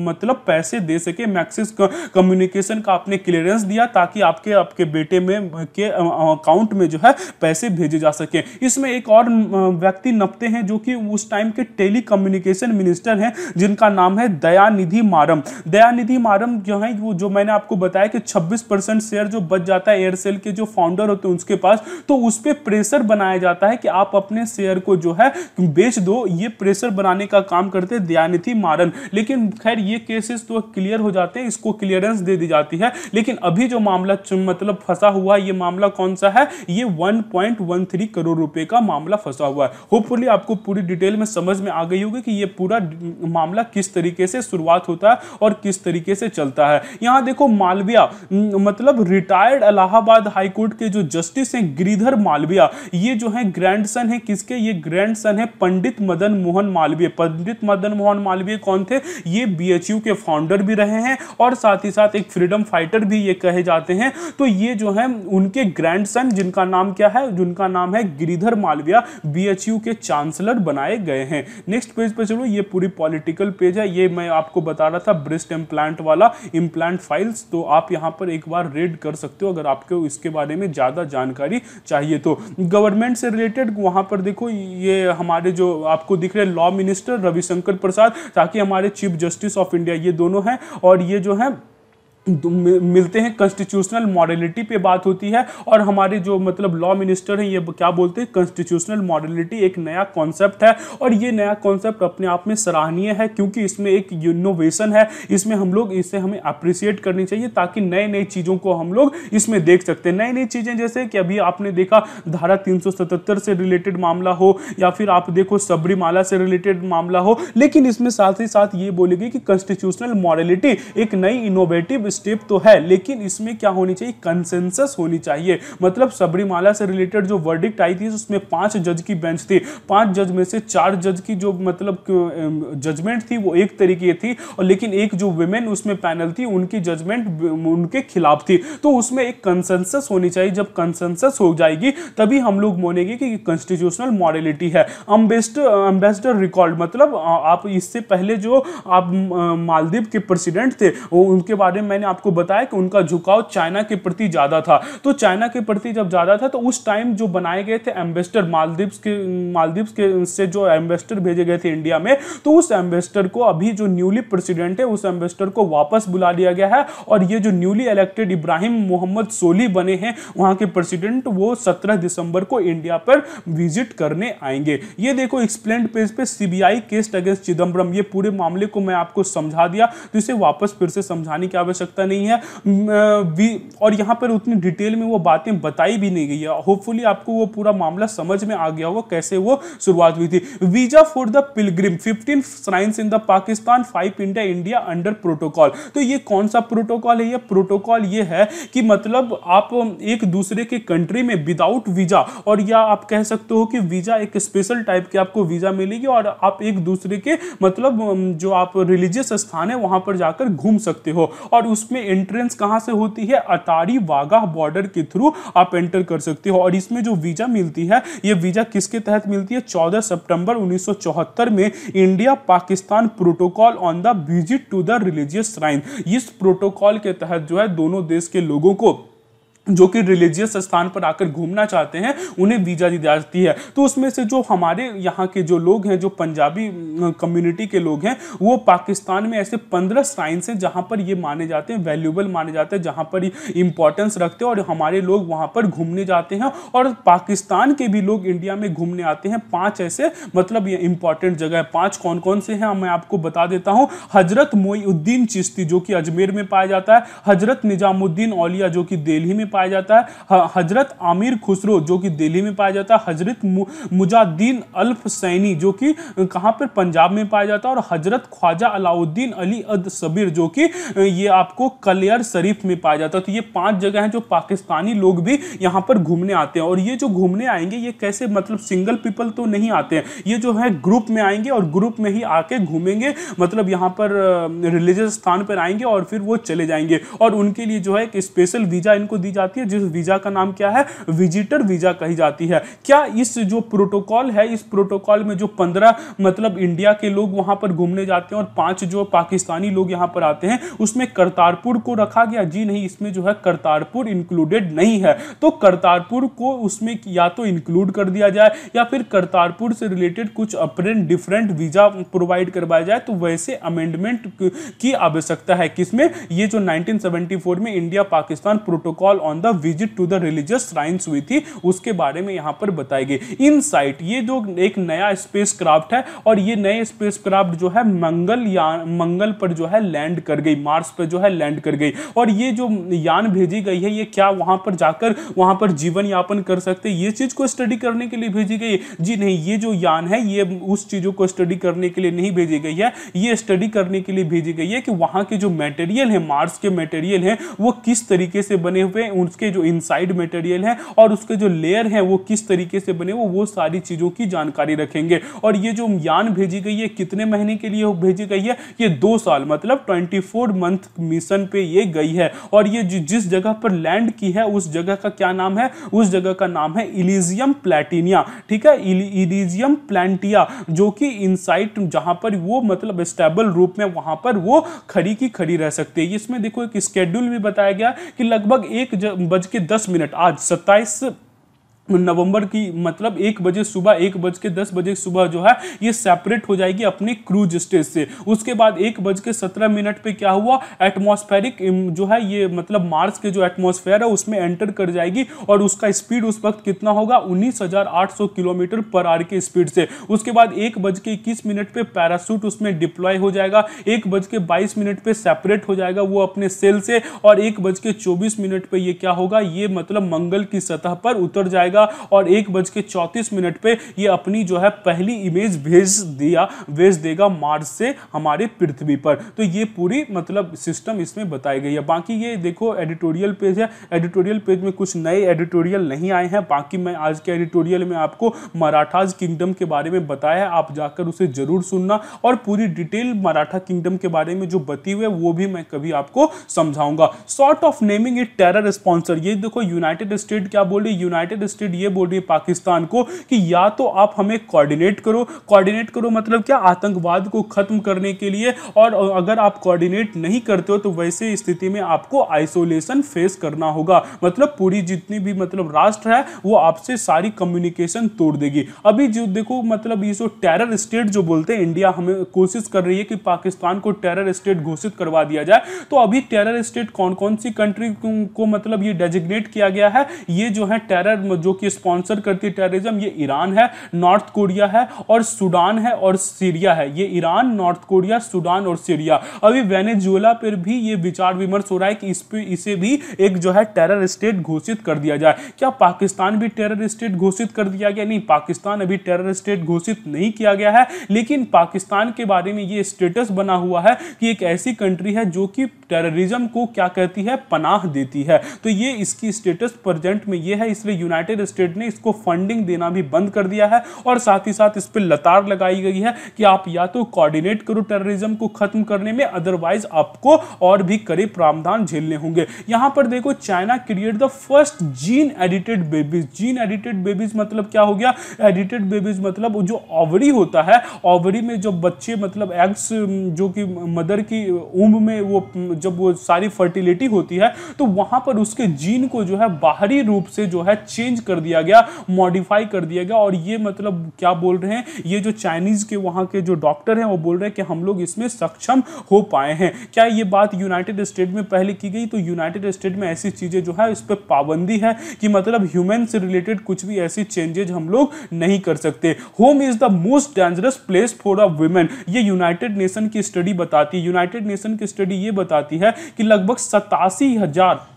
मतलब पैसे दे सके, मैक्सिस कम्युनिकेशन का आपने क्लियरेंस दिया ताकि आपके बेटे में के अकाउंट में जो है पैसे भेजे जा सके। इसमें एक और व्यक्ति नपते हैं जो कि उस टाइम के टेली कम्युनिकेशन मिनिस्टर हैं जिनका नाम है दयानिधि मारम। दयानिधि मारम जो है वो जो मैंने आपको बताया कि 26% शेयर जो बच जाता है एयरसेल के जो फाउंडर होते हैं उसके पास, तो उस पर प्रेशर बनाया जाता है कि आप अपने शेयर को जो है बेच दो। ये प्रेशर बनाने का काम करते हैं दयानिधि मारन। लेकिन खैर ये केसेस तो क्लियर हो जाते हैं, इसको क्लियरेंस दे दी जाती है। लेकिन अभी जो मामला मतलब फंसा हुआ है, ये मामला कौन सा है, ये 1.13 करोड़ रुपए का मामला फंसा हुआ है। होपफुली आपको पूरी डिटेल में समझ में आ गई होगी कि ये पूरा मामला किस तरीके से शुरुआत होता है और किस तरीके से चलता है। यहां देखो मालविया मतलब रिटायर्ड इलाहाबाद हाईकोर्ट के जो जस्टिस हैं गिरिधर मालविया, ये जो है ग्रैंडसन है किसके, ये ग्रैंडसन है पंडित मदन मोहन मालवीय। पंडित मदन मोहन मालवीय कौन थे, ये बीएचयू के फाउंडर भी रहे हैं और साथ ही साथ एक फ्रीडम फाइटर भी ये कहे जाते हैं। तो ये जो है उनके ग्रैंडसन जिनका नाम क्या है, जिनका नाम है गिरिधर मालविया, बीएचयू के चांसलर बनाए गए हैं। नेक्स्ट पेज पे चलो, ये पूरी पॉलिटिकल पेज है। ये मैं आपको बता रहा था ब्रेस्ट इम्प्लांट वाला, इम्प्लांट फाइल्स, तो आप यहां पर एक बार रीड कर सकते हो अगर आपको इसके बारे में ज्यादा जानकारी चाहिए तो। गवर्नमेंट से रिलेटेड वहां पर देखो ये हमारे जो आपको दिख रहे लॉ मिनिस्टर रविशंकर प्रसाद, ताकि हमारे चीफ जस्टिस ऑफ इंडिया ये दोनों हैं। और ये जो है मिलते हैं, कॉन्स्टिट्यूशनल मॉडलिटी पे बात होती है, और हमारे जो मतलब लॉ मिनिस्टर हैं ये क्या बोलते हैं, कॉन्स्टिट्यूशनल मॉडलिटी एक नया कॉन्सेप्ट है, और ये नया कॉन्सेप्ट अपने आप में सराहनीय है, क्योंकि इसमें एक इनोवेशन है, इसमें हम लोग इसे हमें अप्रिशिएट करनी चाहिए, ताकि नए नई चीज़ों को हम लोग इसमें देख सकते हैं। नई नई चीज़ें जैसे कि अभी आपने देखा धारा 377 से रिलेटेड मामला हो, या फिर आप देखो सबरीमाला से रिलेटेड मामला हो, लेकिन इसमें साथ ही साथ ये बोली गई कि कॉन्स्टिट्यूशनल मॉडलिटी एक नई इनोवेटिव स्टेप तो है, लेकिन इसमें क्या होनी चाहिए, कंसेंसस होनी चाहिए। मतलब सबरीमाला से रिलेटेड जो वर्डिक्ट आई थी उसमें 5 जज की बेंच थी, 5 जज में से 4 जज की जो मतलब जजमेंट थी वो एक तरीके थी, और लेकिन एक जो विमेन उसमें पैनल थी उनकी जजमेंट उनके खिलाफ थी। तो उसमें एक कंसेंसस होनी चाहिए, जब कंसेंसस हो जाएगी तभी हम लोग मानेंगे कि कॉन्स्टिट्यूशनल मॉडलिटी है। एम्बेसडर रिकॉर्ड मतलब आप इससे पहले जो आप मालदीव के प्रेसिडेंट थे उनके बारे में मैंने आपको बताया कि उनका झुकाव चाइना के प्रति ज्यादा था। तो चाइना के प्रति जब ज्यादा था तो उस टाइम जो बनाए गए थे एम्बेसडर मालदीव के से जो एम्बेसडर भेजे गए थे इंडिया में, तो उस एम्बेसडर को अभी जो न्यूली प्रेसिडेंट है उस एम्बेसडर को वापस बुला लिया गया है, और ये जो न्यूली इलेक्टेड इब्राहिम मोहम्मद सोली बने हैं वहां के प्रेसिडेंट, वो 17 दिसंबर को इंडिया पर विजिट करने आएंगे। ये देखो एक्सप्लेन्ड पेज पे सीबीआई केस अगेंस्ट चिदम्बरम, ये पूरे मामले को मैं आपको समझा दिया, तो इसे वापस फिर से समझाने की आवश्यकता नहीं है, और यहां पर उतनी डिटेल में वो बातें बताई भी नहीं गई है। होपफुली आपको वो पूरा मामला समझ में आ गया होगा कैसे वो शुरुआत हुई थी। Visa for the Pilgrim, 15 shrines in the Pakistan, 5 India under protocol. तो ये कौन सा प्रोटोकॉल है? ये प्रोटोकॉल ये है कि मतलब आप एक दूसरे के कंट्री में विदाउट वीजा, और या आप कह सकते हो कि वीजा एक स्पेशल टाइप के आपको वीजा मिलेगी, और आप एक दूसरे के मतलब जो आप रिलीजियस स्थान है वहां पर जाकर घूम सकते हो, और उसमें एंट्रेंस कहां से होती है? अटारी वाघा बॉर्डर के थ्रू आप एंटर कर सकते हो। और इसमें जो वीजा मिलती है ये वीजा किसके तहत मिलती है? 14 सितंबर 1974 में India Pakistan protocol on the visit to the religious shrine. इस प्रोटोकॉल के तहत जो है दोनों देश के लोगों को जो कि रिलीजियस स्थान पर आकर घूमना चाहते हैं उन्हें वीजा दी जाती है। तो उसमें से जो हमारे यहाँ के जो लोग हैं, जो पंजाबी कम्युनिटी के लोग हैं, वो पाकिस्तान में ऐसे 15 श्राइन्स हैं जहाँ पर ये माने जाते हैं, वैल्यूएबल माने जाते हैं, जहाँ पर इंपॉर्टेंस रखते हैं, और हमारे लोग वहाँ पर घूमने जाते हैं, और पाकिस्तान के भी लोग इंडिया में घूमने आते हैं। 5 ऐसे मतलब ये इंपॉर्टेंट जगह है। 5 कौन कौन से हैं मैं आपको बता देता हूँ। हजरत मोइनुद्दीन चिश्ती जो कि अजमेर में पाया जाता है, हजरत निजामुद्दीन औलिया जो कि दिल्ली में पाया जाता है, हजरत आमिर खुसरो जो कि दिल्ली में पाया जाता है, हजरत मुजाद्दीन अल्फ सैनी जो कि कहां पर पंजाब में पाया जाता है, और हजरत ख्वाजा अलाउद्दीन अली अद सबीर जो कि ये आपको कलियर शरीफ में पाया जाता है। तो ये 5 जगह हैं जो पाकिस्तानी लोग भी यहां पर घूमने आते हैं। और ये जो घूमने आएंगे ये कैसे, मतलब सिंगल पीपल तो नहीं आते हैं, ये जो है ग्रुप में आएंगे और ग्रुप में ही आके घूमेंगे, मतलब यहां पर रिलीजियस स्थान पर आएंगे और फिर वो चले जाएंगे। और उनके लिए जो है एक स्पेशल वीजा इनको दी जाती है, जिस वीजा का नाम क्या है? विजिटर वीजा कही जाती है। क्या इस जो प्रोटोकॉल है, इस प्रोटोकॉल में जो 15 मतलब इंडिया के लोग वहां पर घूमने जाते हैं और 5 जो पाकिस्तानी लोग यहां पर आते हैं, उसमें करतारपुर को रखा गया? जी नहीं, इसमें जो है करतारपुर इंक्लूडेड नहीं है। तो करतारपुर को उसमें या तो इंक्लूड कर दिया जाए, या फिर करतारपुर से रिलेटेड कुछ अपरेंट डिफरेंट वीजा प्रोवाइड करवाया जाए। तो वैसे अमेंडमेंट की आवश्यकता है। किसमें? ये जो 1974 में India Pakistan protocol on the visit to the religious shrines हुई थी, उसके बारे में यहां पर बताई गई। इनसाइट ये जो एक नया स्पेस क्राफ्ट है, और ये नए स्पेस क्राफ्ट जो है मंगल पर जो है लैंड कर गई, मार्स पर जो है लैंड कर गई। और ये जो यान भेजी गई है, ये क्या वहां पर जाकर वहां पर जीवन यापन कर सकते, ये चीज को स्टडी करने के लिए भेजी गई? जी नहीं, ये जो यान है ये उस चीजों को स्टडी करने के लिए नहीं भेजी गई है। ये स्टडी करने के लिए भेजी गई है कि वहां के जो मटेरियल है, मार्स के मटेरियल है, वो किस तरीके से बने हुए, उसके जो इनसाइड मटेरियल है और उसके जो लेयर है वो किस तरीके से बने, वो सारी चीजों की जानकारी रखेंगे। और ये जो यान भेजी गई है कितने महीने के लिए भेजी गई है? ये 2 साल मतलब 24 मंथ मिशन पे ये गई है। और ये जिस जगह पर लैंड की है उस जगह का क्या नाम है? उस जगह का नाम है इलिजियम प्लैटिनिया। ठीक है, इलिजियम प्लांटिया, जो कि इनसाइट जहां पर वो मतलब स्टेबल रूप में वहां पर वो खड़ी की खड़ी रह सकती है। इसमें देखो एक स्केड्यूल भी बताया गया कि लगभग 1:10 आज 27 नवंबर की मतलब 1 बजे सुबह 1:10 सुबह जो है ये सेपरेट हो जाएगी अपने क्रूज स्टेज से। उसके बाद 1:17 पे क्या हुआ, एटमॉस्फेरिक जो है ये मतलब मार्स के जो एटमॉस्फेयर है उसमें एंटर कर जाएगी और उसका स्पीड उस वक्त कितना होगा 19,800 किलोमीटर पर आवर के स्पीड से। उसके बाद 1:21 पे पैरासूट उसमें डिप्लॉय हो जाएगा, 1:22 पे सेपरेट हो जाएगा वो अपने सेल से और 1:24 पे ये क्या होगा, ये मतलब मंगल की सतह पर उतर जाएगा और 1:34 पे ये अपनी जो है पहली इमेज भेज देगा मार्स से हमारे पृथ्वी पर। तो ये पूरी मतलब सिस्टम इसमें बताई गई है। बाकी ये देखो एडिटोरियल पेज है, एडिटोरियल पेज में कुछ नए एडिटोरियल नहीं आए हैं। बाकी मैं आज के एडिटोरियल में आपको मराठाज किंगडम के बारे में बताया है, आप जाकर उसे जरूर सुनना और पूरी डिटेल मराठा किंगडम के बारे में जो बती हुई है वो भी मैं कभी आपको समझाऊंगा। Sort of naming it terror sponsor, ये देखो यूनाइटेड स्टेट क्या बोल रही है, यूनाइटेड स्टेट ये बोल रही है पाकिस्तान को कि या तो आप हमें कोऑर्डिनेट करो मतलब क्या, आतंकवाद को खत्म करने के लिए, और अगर आप कोऑर्डिनेट नहीं करते हो तो वैसे स्थिति में आपको आइसोलेशन फेस करना होगा। मतलब पूरी जितनी भी मतलब राष्ट्र है वो आपसे सारी कम्युनिकेशन तोड़ देगी। अभी जो देखो मतलब ये जो टेरर स्टेट जो बोलते हैं, इंडिया हमें कोशिश कर रही है कि पाकिस्तान को टेरर स्टेट घोषित करवा दिया जाए। तो अभी टेरर स्टेट कौन कौन सी कंट्री को मतलब ये डेजिग्नेट किया गया है, ये जो है टेरर जो कि स्पॉन्सर करती है टेररिज्म, ये ईरान है, नॉर्थ कोरिया है और सूडान है और सीरिया है। ये ईरान, नॉर्थ कोरिया, सूडान और सीरिया। अभी वेनेजुएला पर भी ये विचार विमर्श हो रहा है कि इसे भी एक जो है टेरर स्टेट घोषित कर दिया जाए। क्या पाकिस्तान भी टेरर स्टेट घोषित कर दिया गया? नहीं, पाकिस्तान अभी टेरर स्टेट घोषित नहीं किया गया है, लेकिन पाकिस्तान के बारे में ये स्टेटस बना हुआ है कि एक ऐसी कंट्री है जो कि टेररिज्म को क्या कहती है, पनाह देती है। तो ये इसकी स्टेटस प्रेजेंट में ये है, इसलिए यूनाइटेड स्टेट ने इसको फंडिंग देना भी बंद कर दिया है और साथ ही साथ इस पर लतार लगाई गई है कि आप या तो कोऑर्डिनेट करो टेररिज्म को खत्म करने में, अदरवाइज आपको और भी कड़े प्रावधान झेलने होंगे। यहां पर देखो, China create the first gene edited babies. Gene edited babies मतलब क्या हो गया, एडिटेड बेबीज मतलब जो ओवरी होता है, ओवरी में जो बच्चे मतलब एग्स जो कि मदर की ऊंब में वो जब वो सारी फर्टिलिटी होती है तो वहां पर उसके जीन को जो है बाहरी रूप से जो है चेंज कर दिया गया, मॉडिफाई कर दिया गया। और ये मतलब क्या बोल रहे हैं, ये जो चाइनीज के वहां के जो डॉक्टर हैं वो बोल रहे हैं कि हम लोग इसमें सक्षम हो पाए हैं। क्या ये बात यूनाइटेड स्टेट में पहले की गई? तो यूनाइटेड स्टेट में ऐसी चीजें जो है इस पर पाबंदी है कि मतलब ह्यूमन से रिलेटेड कुछ भी ऐसी चेंजेज हम लोग नहीं कर सकते। Home is the most dangerous place for a women, ये यूनाइटेड नेशन की स्टडी बताती है। यूनाइटेड नेशन की स्टडी ये बताती है कि लगभग 87,000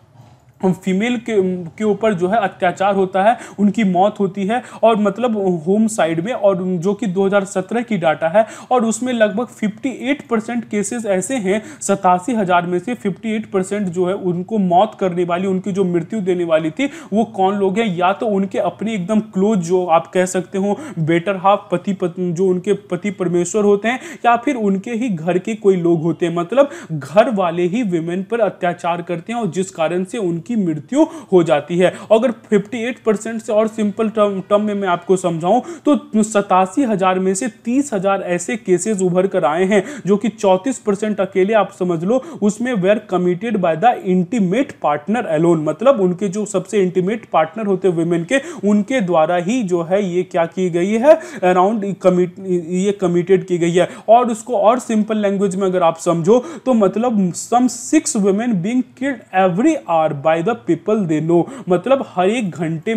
फीमेल के ऊपर जो है अत्याचार होता है, उनकी मौत होती है और मतलब होम साइड में, और जो कि 2017 की डाटा है और उसमें लगभग 58% केसेस ऐसे हैं, 87,000 में से 58% जो है उनको मौत करने वाली, उनकी जो मृत्यु देने वाली थी वो कौन लोग हैं, या तो उनके अपने एकदम क्लोज जो आप कह सकते हो बेटर हाफ, पति पत्नी जो उनके पति परमेश्वर होते हैं, या फिर उनके ही घर के कोई लोग होते हैं। मतलब घर वाले ही विमेन पर अत्याचार करते हैं और जिस कारण से उनकी मृत्यु हो जाती है। अगर 58% से और सिंपल टर्म में मैं आपको समझाऊं तो 87,000 में से 30,000 ऐसे केसेस उभर कर आए हैं जो कि 34% अकेले आप समझ लो उसमें were committed by the intimate partner alone. मतलब उनके जो सबसे इंटीमेट पार्टनर होते हैं विमेन के, उनके द्वारा ही जो है ये क्या की गई है, अराउंड ये कमिटेड की गई है। और उसको और सिंपल लैंग्वेज में अगर आप समझो तो मतलब सम 6 women being killed every hour by the people they know. मतलब हर एक घंटे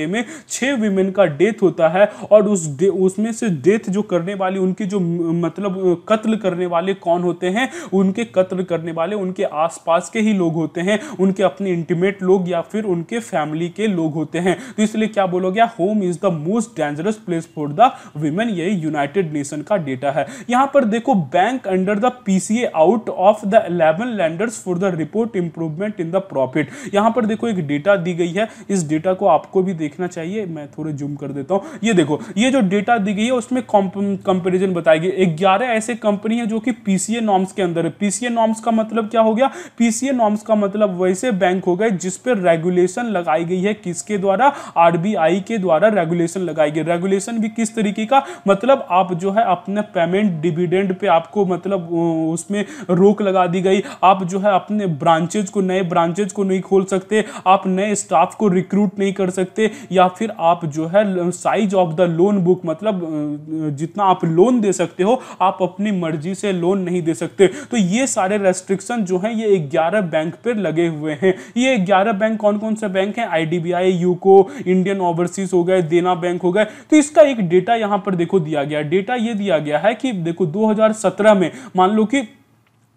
में 6 विमेन का डेथ होता है और उसमें से डेथ जो करने वाली, उनकी जो मतलब कत्ल करने वाले कौन होते हैं, उनके कत्ल करने वाले उनके आसपास के ही लोग होते हैं, उनके अपने इंटीमेट लोग या फिर उनके फैमिली के लोग होते हैं। तो इसलिए क्या बोला गया, home is the most dangerous place for the women. ये यूनाइटेड नेशन का डेटा है। यहां पर देखो, bank under the PCA out of the 11 landers for the report improvement in the profit. यहां पर देखो एक डेटा दी गई है, इस डेटा को आपको भी देखना चाहिए। मैं थोड़े जूम कर देता हूं। ये देखो, ये जो डेटा दी गई है उसमें कंपैरिजन बताई गई। 11 ऐसे कंपनी है जो कि पीसीए नॉर्म्स के अंदर है। पीसीए नॉर्म्स का मतलब क्या हो गया, पीसीए नॉर्म्स का मतलब वैसे बैंक हो गए जिस पर रेगुलेशन लगाई गई है, किसके द्वारा, आरबीआई के द्वारा रेगुलेशन लगाई गई। रेगुलेशन भी किस तरीके का, मतलब आप जो है अपने पेमेंट डिविडेंड पे आपको मतलब उसमें रोक लगा दी गई। आप जो है अपने ब्रांचेज को, नए ब्रांचेज को नहीं खोल सकते, आप नए स्टाफ को रिक्रूट नहीं कर सकते, या फिर आप जो है size of the loan book मतलब जितना आप लोन दे सकते हो आप अपनी मर्जी से लोन नहीं दे सकते। तो ये सारे रेस्ट्रिक्शन जो हैं ये 11 बैंक पर लगे हुए हैं। ये 11 बैंक कौन कौन से बैंक हैं? आईडीबीआई, यूको, इंडियन ओवरसीज हो गए, देना बैंक हो गए। तो इसका एक डेटा यहां पर देखो दिया गया। डेटा ये दिया गया है कि देखो 2017 में मान लो कि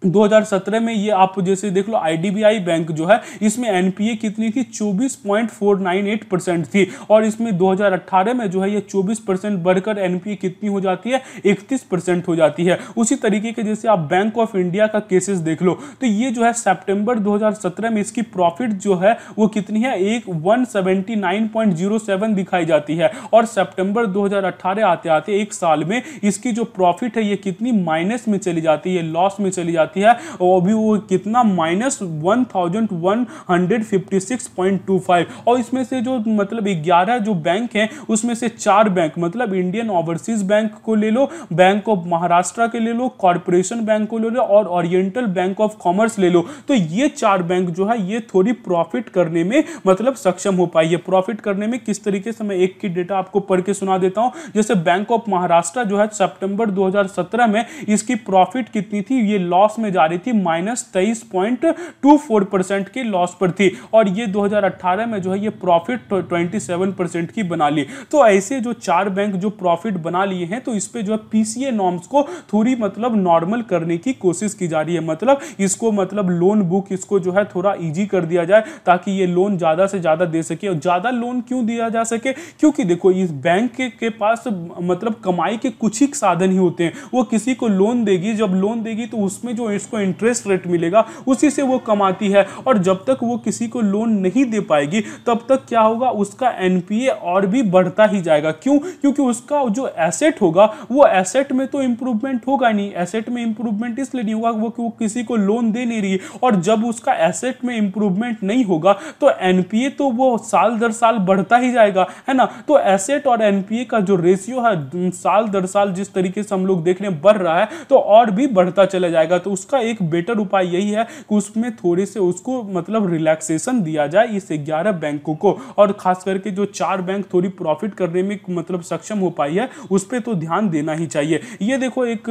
2017 में ये आप जैसे देख लो आईडीबीआई बैंक जो है इसमें एनपीए कितनी थी? 24.498% थी, और इसमें 2018 में जो है ये 24% बढ़कर एनपीए कितनी हो जाती है? 31% हो जाती है। उसी तरीके के जैसे आप बैंक ऑफ इंडिया का केसेस देख लो तो ये जो है सितंबर 2017 में इसकी प्रॉफिट जो है वो कितनी है? 179.07 दिखाई जाती है, और सितंबर 2018 आते आते एक साल में इसकी जो प्रॉफिट है ये कितनी? माइनस में चली जाती है, लॉस में चली जाती है, और अभी वो कितना? -1156.25। और इसमें से जो मतलब 11 जो बैंक हैं उसमें से 4 बैंक मतलब इंडियन ओवरसीज बैंक को ले लो, बैंक ऑफ महाराष्ट्र के ले लो, कॉर्पोरेशन बैंक को ले लो, और ओरिएंटल बैंक ऑफ कॉमर्स ले लो। तो ये 4 बैंक जो है ये थोड़ी प्रॉफिट करने में मतलब सक्षम हो पाई है। प्रॉफिट करने में किस तरीके से? मैं एक की डेटा आपको पढ़ के सुना देता हूं। जैसे बैंक ऑफ महाराष्ट्र जो है सितंबर 2017 में इसकी प्रॉफिट कितनी थी? ये लॉस में जा रही थी, -23.24% के लॉस पर थी, और ये 2018 में जो है ये प्रॉफिट 27% की बना ली। तो ऐसे जो 4 बैंक जो प्रॉफिट बना लिए हैं तो इस पे जो है पीसीए नॉर्म्स को थोड़ी मतलब नॉर्मल करने की कोशिश की जा रही है। मतलब इसको मतलब लोन बुक इसको जो है थोड़ा इजी कर दिया जाए ताकि ये लोन ज्यादा से ज्यादा दे सके। और ज्यादा लोन क्यों दिया जा सके? क्योंकि देखो इस बैंक के पास मतलब कमाई के कुछ ही साधन ही होते हैं। वो किसी को लोन देगी, जब लोन देगी तो उसमें जो इसको इंटरेस्ट रेट मिलेगा उसी से वो कमाती है, और जब तक वो किसी को लोन नहीं दे पाएगी तब तक क्या होगा? उसका एनपीए और भी बढ़ता ही जाएगा। क्यों? क्योंकि उसका जो एसेट होगा वो एसेट में तो इंप्रूवमेंट होगा नहीं। एसेट में इंप्रूवमेंट इसलिए नहीं होगा वो किसी को लोन दे नहीं रही है, और जब उसका एसेट में इंप्रूवमेंट नहीं होगा तो एनपीए तो वो साल दर साल बढ़ता ही जाएगा, है ना। तो एसेट और एनपीए का जो रेशियो है साल दर साल जिस तरीके से हम लोग देख रहे हैं बढ़ रहा है तो और भी बढ़ता चला जाएगा। तो उसका एक बेटर उपाय यही है कि उसमें थोड़े से उसको मतलब रिलैक्सेशन दिया जाए इस 11 बैंकों को, और खास करके जो 4 बैंक थोड़ी प्रॉफिट करने में मतलब सक्षम हो पाई है उस पर तो ध्यान देना ही चाहिए। ये देखो एक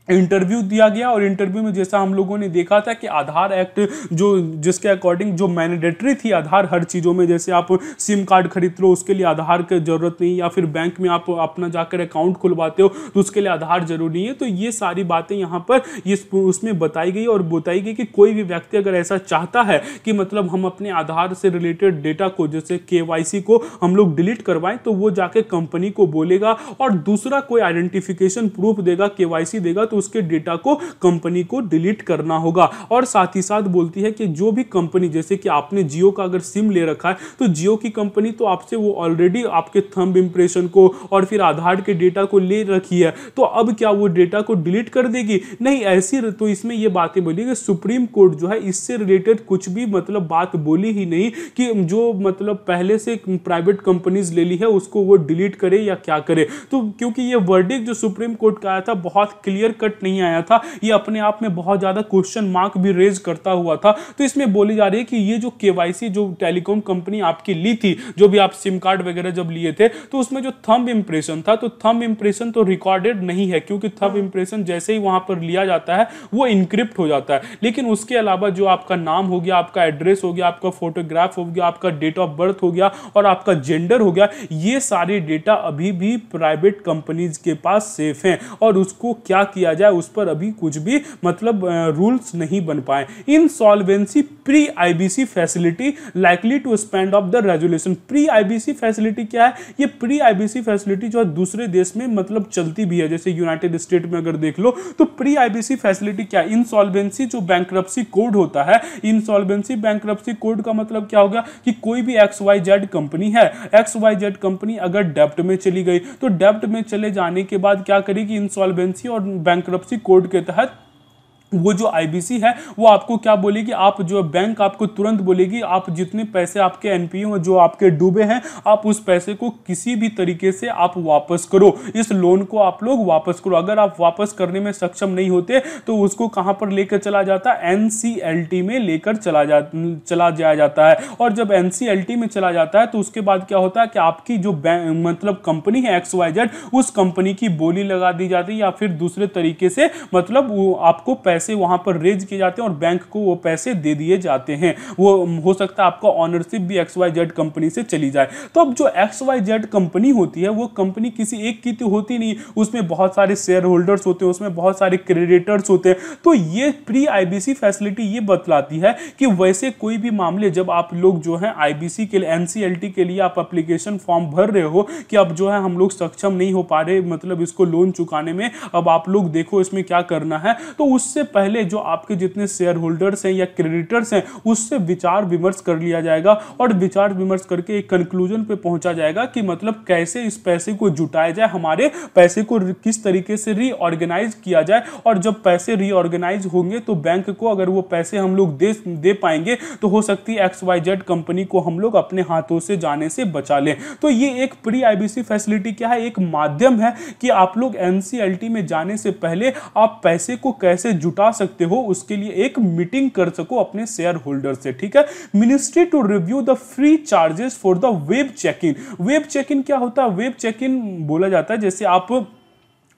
इंटरव्यू दिया गया, और इंटरव्यू में जैसा हम लोगों ने देखा था कि आधार एक्ट जो जिसके अकॉर्डिंग जो मैंडेटरी थी आधार हर चीज़ों में, जैसे आप सिम कार्ड खरीद लो उसके लिए आधार की जरूरत नहीं, या फिर बैंक में आप अपना जाकर अकाउंट खुलवाते हो तो उसके लिए आधार जरूरी नहीं है। तो ये सारी बातें यहाँ पर ये उसमें बताई गई, और बताई गई कि कोई भी व्यक्ति अगर ऐसा चाहता है कि मतलब हम अपने आधार से रिलेटेड डेटा को जैसे केवाईसी को हम लोग डिलीट करवाएं तो वो जाके कंपनी को बोलेगा, और दूसरा कोई आइडेंटिफिकेशन प्रूफ देगा, केवाईसी देगा, तो उसके डेटा को कंपनी को डिलीट करना होगा। और साथ ही साथ बोलती है कि जो भी कंपनी जैसे कि आपने जियो का अगर सिम ले रखा है तो जियो की कंपनी तो आपसे वो ऑलरेडी आपके थंब इंप्रेशन को और फिर आधार के डेटा को ले रखी है, तो अब क्या वो डेटा को डिलीट कर देगी? नहीं, ऐसी तो इसमें ये बातें बोली कि सुप्रीम कोर्ट जो है इससे रिलेटेड कुछ भी मतलब बात बोली ही नहीं कि जो मतलब पहले से प्राइवेट कंपनीज ले ली है उसको वो डिलीट करे या क्या करे। तो क्योंकि ये वर्डिक्ट जो सुप्रीम कोर्ट का आया था बहुत क्लियर कट नहीं आया था, ये अपने आप में बहुत ज्यादा क्वेश्चन मार्क भी रेज करता हुआ था। तो इसमें बोली जा रही है कि ये जो केवाईसी जो टेलीकॉम कंपनी आपकी ली थी, जो भी आप सिम कार्ड वगैरह जब लिए थे, तो उसमें जो थंब इंप्रेशन था तो थंब इंप्रेशन तो रिकॉर्डेड नहीं है, क्योंकि थंब इंप्रेशन जैसे ही वहां पर लिया जाता है वो इनक्रिप्ट हो जाता है। लेकिन उसके अलावा जो आपका नाम हो गया, आपका एड्रेस हो गया, आपका फोटोग्राफ हो गया, आपका डेट ऑफ बर्थ हो गया और आपका जेंडर हो गया, ये सारे डेटा अभी भी प्राइवेट कंपनीज के पास सेफ हैं, और उसको क्या किया जाए उस पर अभी कुछ भी मतलब रूल्स नहीं बन पाए। Insolvency pre IBC facility likely to spend off the resolution. Pre IBC facility क्या है? ये प्री आईबीसी फैसिलिटी जो है दूसरे देश में मतलब चलती भी है, जैसे यूनाइटेड स्टेट में अगर देख लो तो प्री आईबीसी फैसिलिटी क्या है? इंसॉल्वेंसी जो बैंक्रप्सी कोड होता है, इंसॉल्वेंसी बैंक्रप्सी कोड का मतलब क्या हो गया कि कोई भी XYZ कंपनी है, XYZ कंपनी अगर डेब्ट में चली गई तो डेब्ट में चले जाने के बाद क्या करेगी? इंसॉल्वेंसी और बैंक्रप्सी कोड के तहत वो जो आईबीसी है वो आपको क्या बोलेगी, आप जो बैंक आपको तुरंत बोलेगी आप जितने पैसे आपके एनपीओ जो आपके डूबे हैं आप उस पैसे को किसी भी तरीके से आप वापस करो, इस लोन को आप लोग वापस करो। अगर आप वापस करने में सक्षम नहीं होते तो उसको कहां पर लेकर चला जाता है, एनसीएलटी में लेकर चला जाया जाता है। और जब एनसीएलटी में चला जाता है तो उसके बाद क्या होता है कि आपकी जो मतलब कंपनी है XYZ, उस कंपनी की बोली लगा दी जाती है या फिर दूसरे तरीके से मतलब वो आपको पैसे वहां पर रेज किए जाते हैं और बैंक को वो पैसे दे दिए जाते हैं। वो हो सकता है आपका ऑनरशिप भी XYZ कंपनी से चली जाए। तो अब जो XYZ कंपनी होती है वो कंपनी किसी एक की तो होती नहीं, उसमें बहुत सारे शेयर होल्डर्स होते हैं, उसमें बहुत सारे क्रेडिटर्स होते हैं। तो ये प्री आईबीसी फैसिलिटी ये बतलाती है कि वैसे कोई भी मामले जब आप लोग जो है आईबीसी के लिए एनसीएलटी के लिए आप एप्लीकेशन फॉर्म भर रहे हो कि अब जो है हम लोग सक्षम नहीं हो पा रहे मतलब इसको लोन चुकाने में, अब आप लोग देखो इसमें क्या करना है, तो उससे पहले जो आपके जितने शेयर होल्डर्स हैं या क्रेडिटर्स हैं उससे विचार विमर्श कर लिया जाएगा और विचार विमर्श करके एक कंक्लूजन पे पहुंचा जाएगा कि मतलब कैसे इस पैसे को जुटाया जाए, हमारे पैसे को किस तरीके से रीऑर्गेनाइज किया जाए। और जब पैसे रीऑर्गेनाइज होंगे तो बैंक को अगर वो पैसे हम लोग दे पाएंगे तो हो सकती है XYZ कंपनी को हम लोग अपने हाथों से जाने से बचा लें। तो ये एक प्री आईबीसी फैसिलिटी क्या है, एक माध्यम है कि आप लोग एनसीएलटी में जाने से पहले आप पैसे को कैसे जुटा सकते हो, उसके लिए एक मीटिंग कर सको अपने शेयर होल्डर से। ठीक है, ministry to review the free charges for the web check in. Web check in क्या होता है, वेब चेक इन बोला जाता है जैसे आप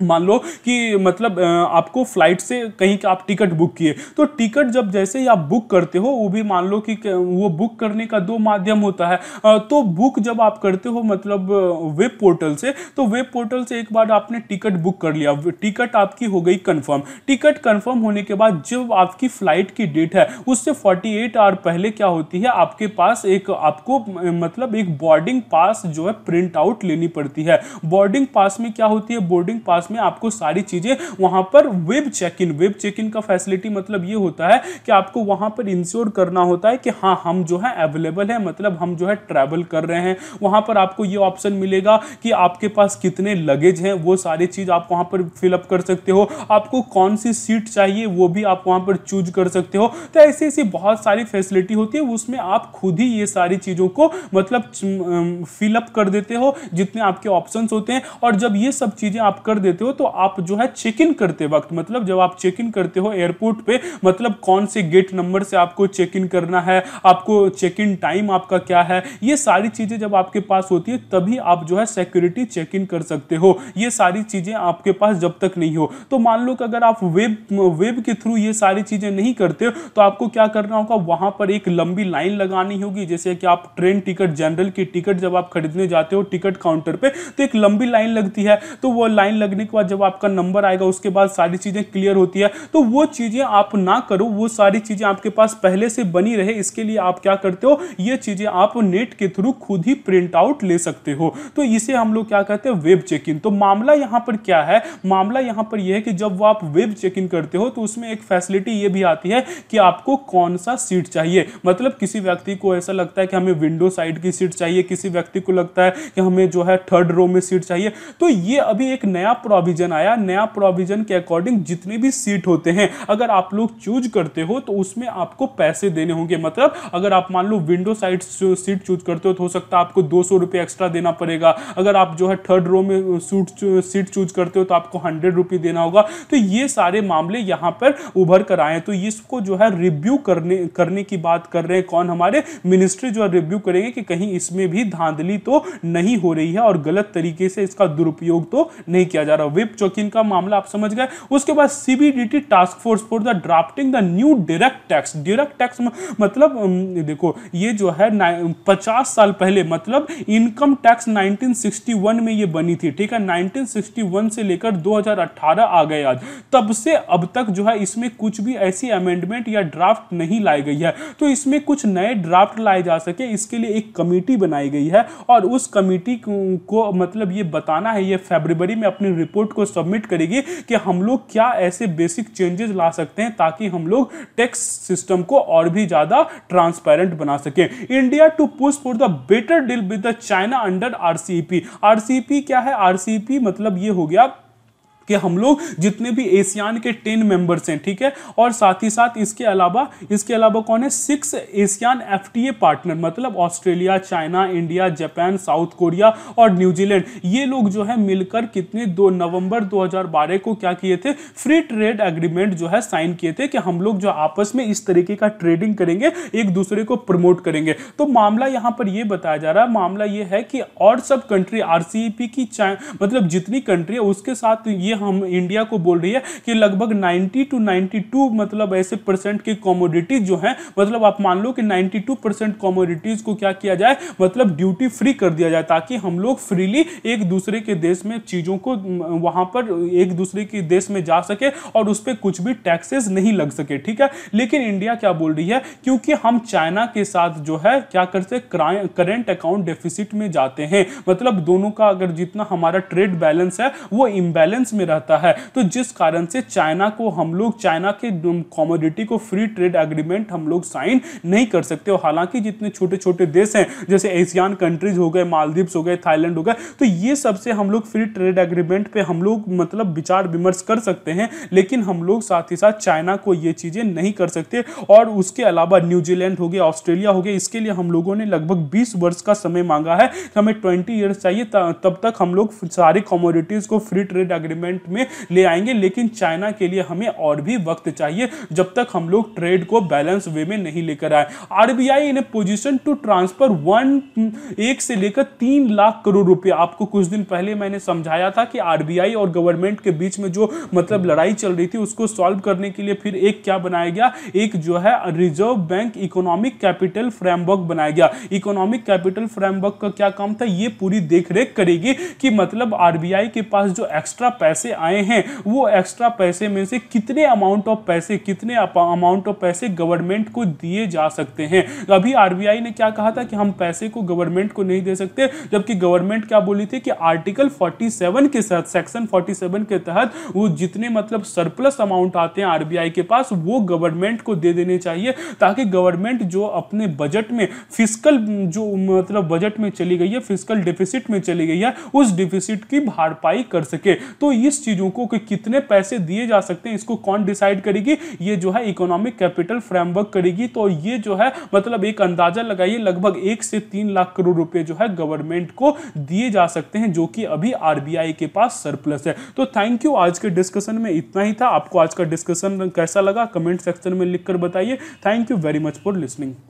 मान लो कि मतलब आपको फ्लाइट से कहीं का आप टिकट बुक किए, तो टिकट जब जैसे ही आप बुक करते हो वो भी मान लो कि वो बुक करने का दो माध्यम होता है। तो बुक जब आप करते हो मतलब वेब पोर्टल से, तो वेब पोर्टल से एक बार आपने टिकट बुक कर लिया, टिकट आपकी हो गई कंफर्म। टिकट कंफर्म होने के बाद जब आपकी फ्लाइट की डेट है उससे 48 आवर पहले क्या होती है, आपके पास एक आपको मतलब एक बोर्डिंग पास जो है प्रिंट आउट लेनी पड़ती है। बोर्डिंग पास में क्या होती है, बोर्डिंग पास में आपको सारी चीजें वहां पर वेब चेक इन का फैसिलिटी मतलब ये होता है कि आपको वहां पर इंश्योर करना होता है कि हाँ हम जो है अवेलेबल है, मतलब हम जो है ट्रैवल कर रहे हैं। वहां पर आपको ये ऑप्शन मिलेगा कि आपके पास कितने लगेज हैं, वो सारी चीज आप वहां पर फिलअप कर सकते हो। आपको कौन सी सीट चाहिए वो भी आप वहां पर चूज कर सकते हो। तो ऐसी ऐसी बहुत सारी फैसिलिटी होती है, उसमें आप खुद ही ये सारी चीजों को मतलब फिलअप कर देते हो जितने आपके ऑप्शंस होते हैं। और जब ये सब चीजें आप कर देते हो तो आप जो है चेक इन करते वक्त मतलब जब आप चेक इन करते हो एयरपोर्ट पे, मतलब कौन से गेट नंबर से आपको चेक इन करना है, आपको चेक इन टाइम आपका क्या है, ये सारी चीजें जब आपके पास होती है तभी आप जो है सिक्योरिटी चेक इन कर सकते हो। ये सारी चीजें आपके पास जब तक नहीं हो, तो मान लो कि अगर आप वेब के थ्रू ये सारी चीजें नहीं करते हो तो आपको क्या करना होगा, वहां पर एक लंबी लाइन लगानी होगी। जैसे कि आप ट्रेन टिकट जनरल की टिकट जब आप खरीदने जाते हो टिकट काउंटर पे तो एक लंबी लाइन लगती है, तो वो लाइन लगने के बाद जब आपका नंबर आएगा उसके बाद सारी चीजें क्लियर होती है। तो वो चीजें आप ना करो, वो सारी चीजें आपके पास पहले से बनी रहे, इसके लिए आप क्या करते हो, ये चीजें आप नेट के थ्रू खुद ही प्रिंट आउट ले सकते हो। तो इसे हम लोग क्या कहते हैं, वेब चेक इन। तो मामला यहां पर क्या है, मामला यहां पर यह है कि जब वो आप वेब चेक इन करते हो तो उसमें एक फैसिलिटी ये भी आती है कि आपको कौन सा सीट चाहिए। मतलब किसी व्यक्ति को ऐसा लगता है कि हमें विंडो साइड की सीट चाहिए, किसी व्यक्ति को लगता है कि हमें जो है थर्ड रो में सीट चाहिए। तो ये अभी एक नया प्रोविजन आया, नया प्रोविजन के अकॉर्डिंग जितने भी सीट होते हैं अगर आप लोग चूज करते हो तो उसमें आपको पैसे देने होंगे। मतलब अगर आप मान लो विंडो साइड सीट चूज करते हो तो हो सकता है आपको 200 रुपये एक्स्ट्रा देना पड़ेगा। अगर आप जो है थर्ड रो में सीट चूज करते हो तो आपको 100 रुपये देना होगा। तो ये सारे मामले यहां पर उभर कर आए, तो इसको जो है रिव्यू करने की बात कर रहे हैं कौन, हमारे मिनिस्ट्री जो है रिव्यू करेंगे कि कहीं इसमें भी धांधली तो नहीं हो रही है और गलत तरीके से इसका दुरुपयोग तो नहीं किया जा रहा। वेब चेक-इन का मामला आप समझ गए। उसके बाद CBDT task force for the drafting the new direct tax मतलब देखो ये जो है 50 साल पहले मतलब इनकम टैक्स 1961 में ये बनी थी, ठीक है। 1961 से लेकर 2018 आ गए आज, तब से अब तक जो है इसमें कुछ भी ऐसी अमेंडमेंट या ड्राफ्ट नहीं लाई गई है। तो इसमें कुछ नए ड्राफ्ट लाए जा सके इसके लिए एक कमेटी बनाई गई है और उस कमेटी को मतलब ये बताना है, ये फरवरी में अपनी रिपोर्ट को सबमिट करेगी कि हम लोग क्या ऐसे बेसिक चेंजेस ला सकते हैं ताकि हम लोग टैक्स सिस्टम को और भी ज्यादा ट्रांसपेरेंट बना सकें। India to push for the better deal with the China under RCEP. RCEP क्या है, आरसीईपी मतलब ये हो गया कि हम लोग जितने भी एशियान के 10 मेंबर्स हैं, ठीक है, और साथ ही साथ इसके अलावा कौन है, 6 एशियान एफटीए पार्टनर, मतलब Australia, China, India, Japan, south Korea और न्यूजीलैंड, ये लोग जो है मिलकर कितने 2 नवंबर 2012 को क्या किए थे, फ्री ट्रेड एग्रीमेंट जो है साइन किए थे कि हम लोग जो आपस में इस तरीके का ट्रेडिंग करेंगे, एक दूसरे को प्रमोट करेंगे। तो मामला यहां पर यह बताया जा रहा है, मामला यह है कि और सब कंट्री आरसीईपी की मतलब जितनी कंट्री है उसके साथ ये हम इंडिया को बोल रही है कि लगभग 90 to 92 मतलब ऐसे परसेंट की कमोडिटीज जो है, मतलब आप मान लो कि 92% कमोडिटीज को क्या किया जाए, मतलब ड्यूटी फ्री कर दिया जाए, ताकि हम लोग फ्रीली एक दूसरे के देश में चीजों को वहां पर एक दूसरे के देश में जा सके और उस पर कुछ भी टैक्सेस नहीं लग सके, ठीक है। लेकिन इंडिया क्या बोल रही है, क्योंकि हम चाइना के साथ जो है क्या करते, करेंट अकाउंट डेफिसिट में जाते हैं, मतलब दोनों का अगर जितना हमारा ट्रेड बैलेंस है वो इंबैलेंस में रहता है, तो जिस कारण से चाइना को हम लोग चाइना के कमोडिटी को फ्री ट्रेड एग्रीमेंट हम लोग साइन नहीं कर सकते। और हालांकि जितने छोटे छोटे देश हैं जैसे एशियन कंट्रीज हो गए, मालदीव्स हो गए, थाईलैंड हो गए, तो ये सबसे हम लोग फ्री ट्रेड एग्रीमेंट पे हम लोग मतलब विचार विमर्श कर सकते हैं, लेकिन हम लोग साथ ही साथ चाइना को ये चीजें नहीं कर सकते। और उसके अलावा न्यूजीलैंड हो गया, ऑस्ट्रेलिया हो गया, इसके लिए हम लोगों ने लगभग 20 वर्ष का समय मांगा है, हमें 20 ईयर्स चाहिए, तब तक हम लोग सारी कमोडिटीज को फ्री ट्रेड एग्रीमेंट में ले आएंगे। लेकिन चाइना के लिए हमें और भी वक्त चाहिए जब तक हम लोग ट्रेड को बैलेंस वे में नहीं लेकर आए। RBI in position to transfer 1 से लेकर 3 लाख करोड़ रुपए। आपको कुछ दिन पहले मैंने समझाया था कि आरबीआई और गवर्नमेंट के बीच में जो मतलब लड़ाई चल रही थी उसको सॉल्व करने के लिए फिर एक क्या बनाया गया, एक जो है reserve bank economic capital framework बनाया गया। इकोनॉमिक कैपिटल फ्रेमवर्क का क्या काम था, ये पूरी देखरेख करेगी कि मतलब आरबीआई के पास जो एक्स्ट्रा पैसे आए हैं वो एक्स्ट्रा पैसे में से कितने अमाउंट ऑफ पैसे गवर्नमेंट को दिए जा सकते हैं। अभी आरबीआई ने क्या कहा था कि हम पैसे को गवर्नमेंट को नहीं दे सकते, जबकि गवर्नमेंट क्या बोली थी कि आर्टिकल 47 के साथ, सेक्शन 47 के तहत वो जितने मतलब सरप्लस अमाउंट आते हैं आरबीआई के पास वो गवर्नमेंट को दे देने चाहिए, ताकि गवर्नमेंट जो अपने बजट में फिस्कल जो मतलब बजट में चली गई है, फिस्कल डेफिसिट में चली गई है, उस डेफिसिट की भरपाई कर सके। तो इस चीजों को कि कितने पैसे दिए जा सकते हैं इसको कौन डिसाइड करेगी, ये जो है इकोनॉमिक कैपिटल फ्रेमवर्क करेगी। तो ये जो है मतलब एक अंदाजा लगाइए, लगभग 1 से 3 लाख करोड़ रुपए जो है गवर्नमेंट को दिए जा सकते हैं, जो कि अभी आरबीआई के पास सरप्लस है। तो थैंक यू, आज के डिस्कशन में इतना ही था। आपको आज का डिस्कशन कैसा लगा कमेंट सेक्शन में लिखकर बताइए। Thank you very much for listening.